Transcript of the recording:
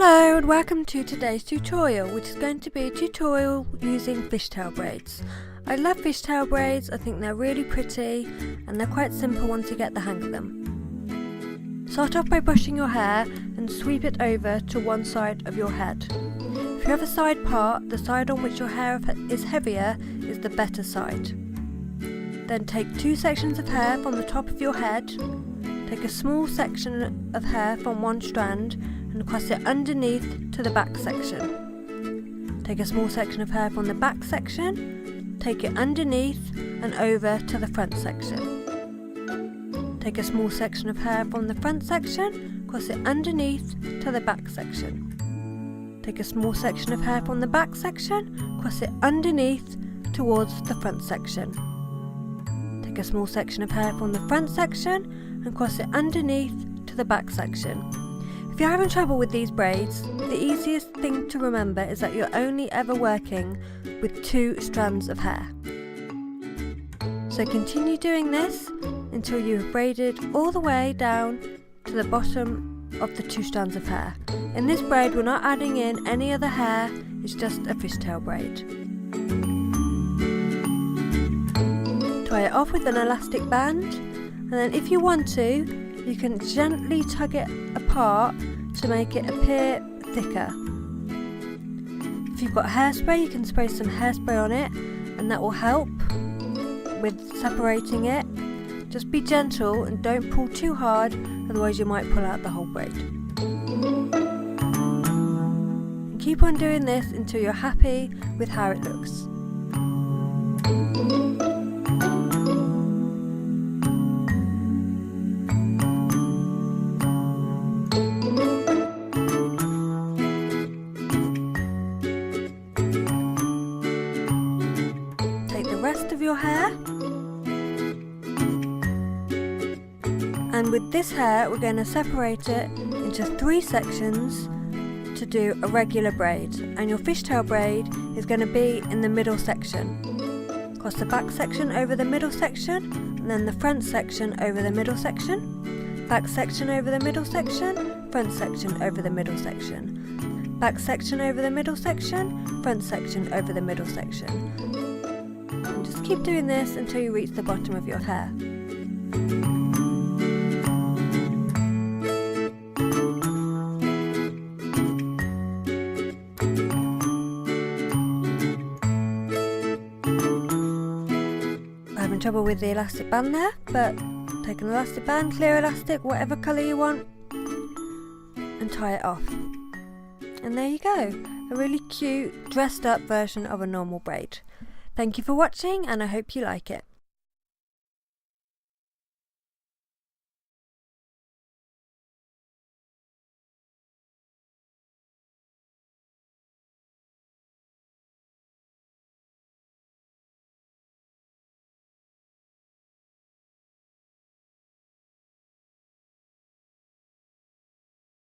Hello and welcome to today's tutorial, which is going to be a tutorial using fishtail braids. I love fishtail braids. I think they're really pretty and they're quite simple once you get the hang of them. Start off by brushing your hair and sweep it over to one side of your head. If you have a side part, the side on which your hair is heavier is the better side. Then take two sections of hair from the top of your head, take a small section of hair from one strand and cross it underneath to the back section. Take a small section of hair from the back section, take it underneath and over to the front section. Take a small section of hair from the front section, cross it underneath to the back section. Take a small section of hair from the back section, cross it underneath towards the front section. Take a small section of hair from the front section and cross it underneath to the back section. If you're having trouble with these braids, the easiest thing to remember is that you're only ever working with two strands of hair. So continue doing this until you have braided all the way down to the bottom of the two strands of hair. In this braid we're not adding in any other hair, it's just a fishtail braid. Tie it off with an elastic band, and then if you want to, you can gently tug it apart to make it appear thicker. If you've got hairspray, you can spray some hairspray on it and that will help with separating it. Just be gentle and don't pull too hard, otherwise you might pull out the whole braid. And keep on doing this until you're happy with how it looks. Rest of your hair, and with this hair we're going to separate it into three sections to do a regular braid, and your fishtail braid is going to be in the middle section. Cross the back section over the middle section, and then the front section over the middle section, back section over the middle section, front section over the middle section, back section over the middle section, front section over the middle section. And just keep doing this until you reach the bottom of your hair. I'm having trouble with the elastic band there, but take an elastic band, clear elastic, whatever colour you want, and tie it off. And there you go, a really cute dressed up version of a normal braid. Thank you for watching and I hope you like it.